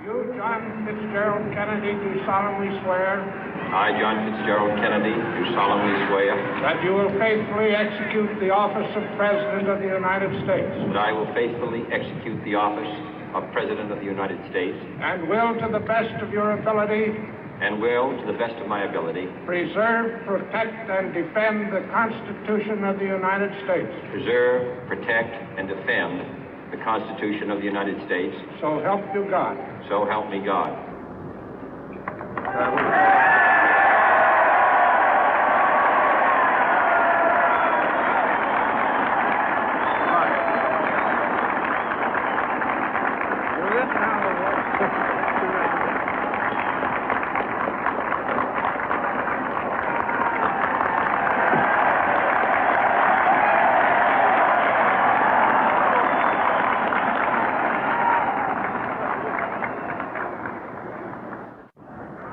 You, John Fitzgerald Kennedy, do solemnly swear. I, John Fitzgerald Kennedy, do solemnly swear. That you will faithfully execute the office of President of the United States. That I will faithfully execute the office of President of the United States. And will, to the best of your ability. And will, to the best of my ability. Preserve, protect, and defend the Constitution of the United States. Preserve, protect, and defend the Constitution of the United States. So help you God. So help me God.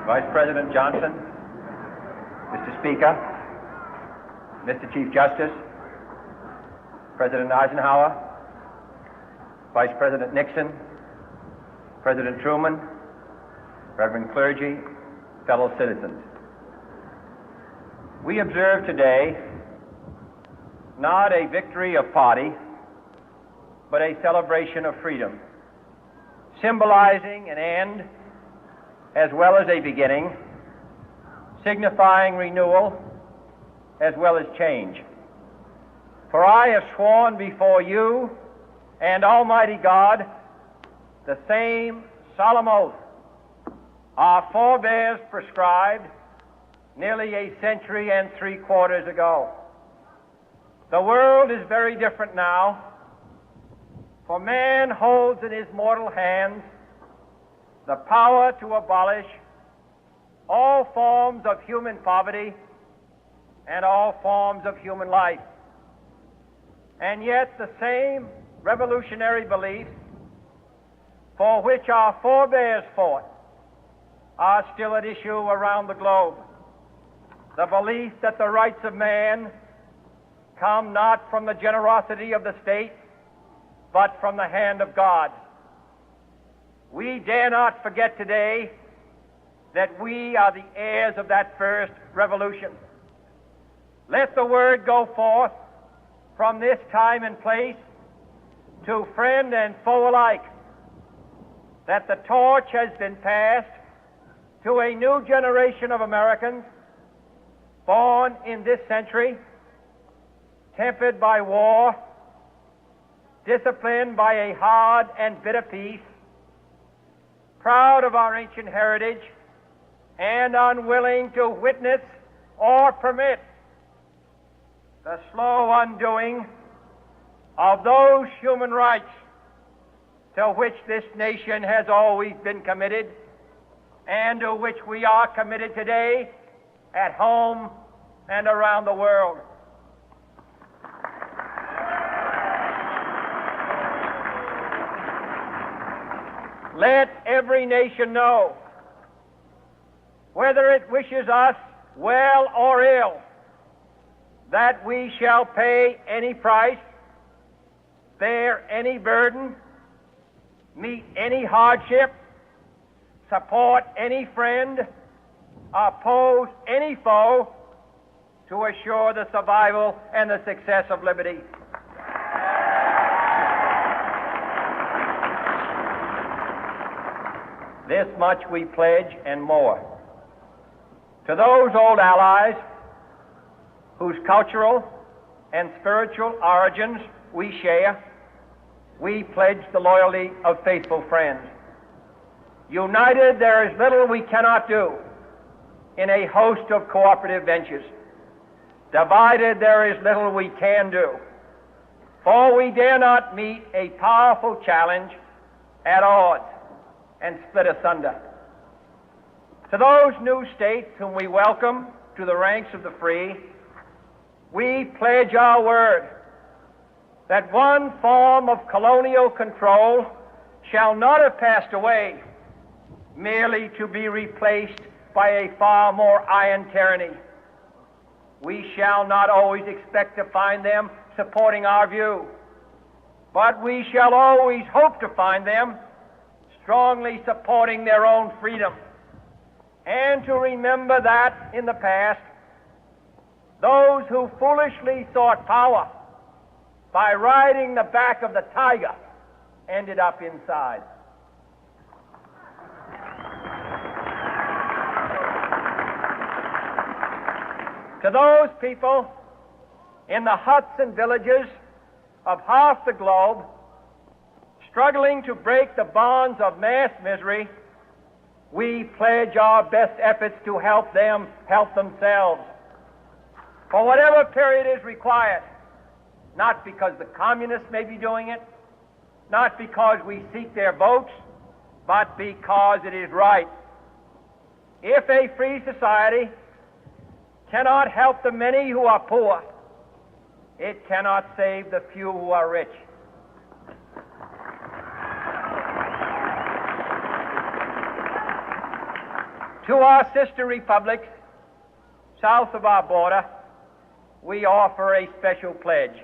Vice President Johnson, Mr. Speaker, Mr. Chief Justice, President Eisenhower, Vice President Nixon, President Truman, Reverend clergy, fellow citizens. We observe today not a victory of party, but a celebration of freedom, symbolizing an end as well as a beginning, signifying renewal as well as change. For I have sworn before you and Almighty God the same solemn oath our forebears prescribed nearly a century and 3/4 ago. The world is very different now, for man holds in his mortal hands the power to abolish all forms of human poverty and all forms of human life. And yet the same revolutionary beliefs for which our forebears fought are still at issue around the globe. The belief that the rights of man come not from the generosity of the state, but from the hand of God. We dare not forget today that we are the heirs of that first revolution. Let the word go forth from this time and place to friend and foe alike that the torch has been passed to a new generation of Americans born in this century, tempered by war, disciplined by a hard and bitter peace, proud of our ancient heritage, and unwilling to witness or permit the slow undoing of those human rights to which this nation has always been committed and to which we are committed today at home and around the world. Let every nation know, whether it wishes us well or ill, that we shall pay any price, bear any burden, meet any hardship, support any friend, oppose any foe to assure the survival and the success of liberty. This much we pledge and more. To those old allies whose cultural and spiritual origins we share, we pledge the loyalty of faithful friends. United, there is little we cannot do in a host of cooperative ventures. Divided, there is little we can do, for we dare not meet a powerful challenge at odds and split asunder. To those new states whom we welcome to the ranks of the free, we pledge our word that one form of colonial control shall not have passed away merely to be replaced by a far more iron tyranny. We shall not always expect to find them supporting our view, but we shall always hope to find them strongly supporting their own freedom, and to remember that in the past, those who foolishly sought power by riding the back of the tiger ended up inside. To those people in the huts and villages of half the globe struggling to break the bonds of mass misery, we pledge our best efforts to help them help themselves for whatever period is required, not because the communists may be doing it, not because we seek their votes, but because it is right. If a free society cannot help the many who are poor, it cannot save the few who are rich. To our sister republics south of our border, we offer a special pledge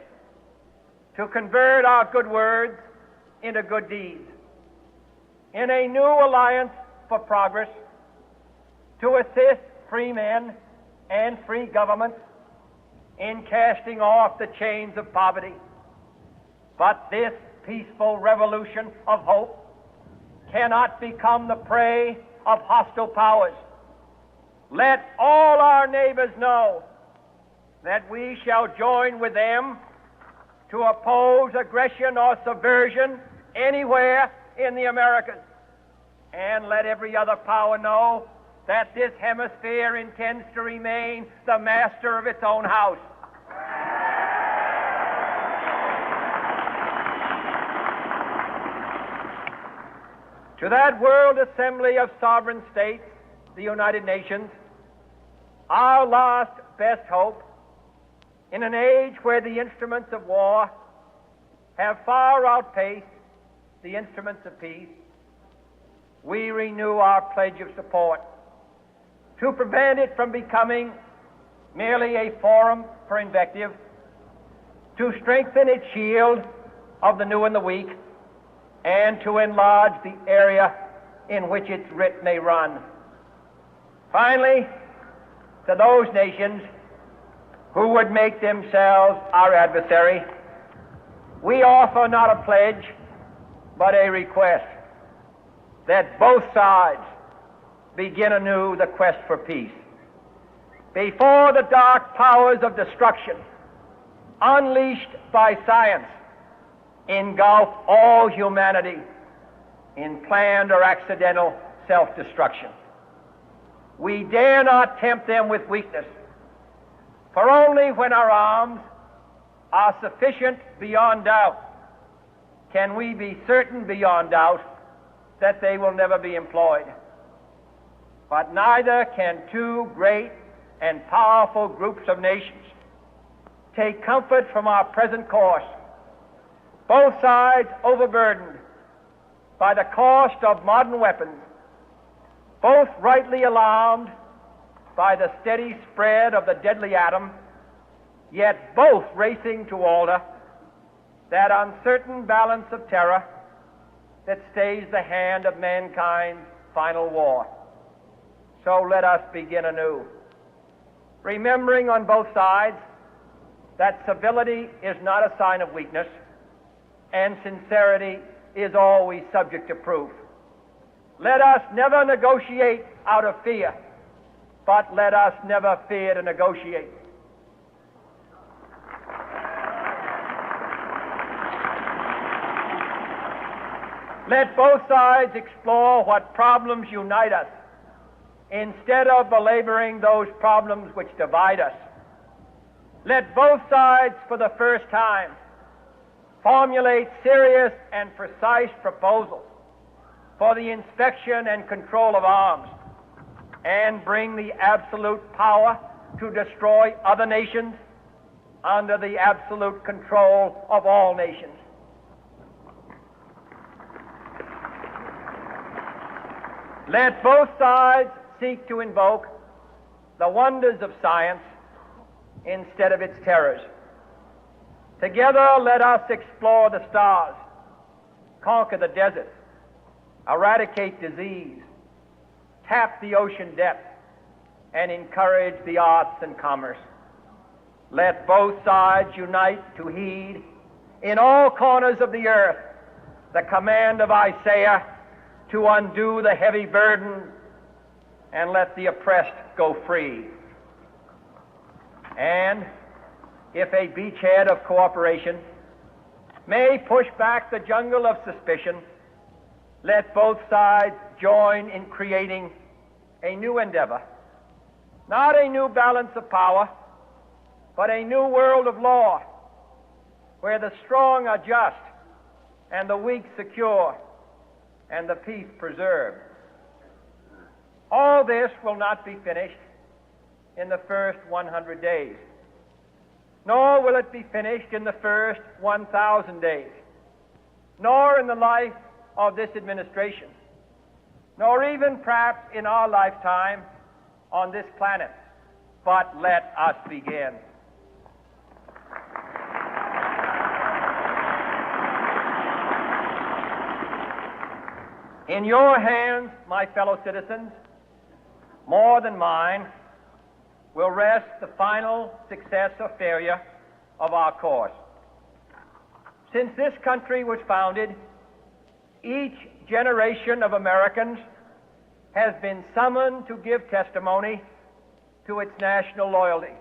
to convert our good words into good deeds, in a new alliance for progress, to assist free men and free governments in casting off the chains of poverty. But this peaceful revolution of hope cannot become the prey of hostile powers. Let all our neighbors know that we shall join with them to oppose aggression or subversion anywhere in the Americas. And let every other power know that this hemisphere intends to remain the master of its own house. To that World Assembly of Sovereign States, the United Nations, our last best hope, in an age where the instruments of war have far outpaced the instruments of peace, we renew our pledge of support to prevent it from becoming merely a forum for invective, to strengthen its shield of the new and the weak, and to enlarge the area in which its writ may run. Finally, to those nations who would make themselves our adversary, we offer not a pledge, but a request that both sides begin anew the quest for peace. Before the dark powers of destruction, unleashed by science, engulf all humanity in planned or accidental self-destruction, we dare not tempt them with weakness, for only when our arms are sufficient beyond doubt can we be certain beyond doubt that they will never be employed. But neither can two great and powerful groups of nations take comfort from our present course, both sides overburdened by the cost of modern weapons, both rightly alarmed by the steady spread of the deadly atom, yet both racing to alter that uncertain balance of terror that stays the hand of mankind's final war. So let us begin anew, remembering on both sides that civility is not a sign of weakness, and sincerity is always subject to proof. Let us never negotiate out of fear, but let us never fear to negotiate. Let both sides explore what problems unite us, instead of belaboring those problems which divide us. Let both sides, for the first time, formulate serious and precise proposals for the inspection and control of arms, and bring the absolute power to destroy other nations under the absolute control of all nations. Let both sides seek to invoke the wonders of science instead of its terrors. Together, let us explore the stars, conquer the deserts, eradicate disease, tap the ocean depth, and encourage the arts and commerce. Let both sides unite to heed in all corners of the earth the command of Isaiah to undo the heavy burden and let the oppressed go free. And if a beachhead of cooperation may push back the jungle of suspicion, let both sides join in creating a new endeavor, not a new balance of power, but a new world of law, where the strong are just and the weak secure and the peace preserved. All this will not be finished in the first 100 days, nor will it be finished in the first 1,000 days, nor in the life of this administration, nor even perhaps in our lifetime on this planet. But let us begin. In your hands, my fellow citizens, more than mine, will rest the final success or failure of our course. Since this country was founded, each generation of Americans has been summoned to give testimony to its national loyalty.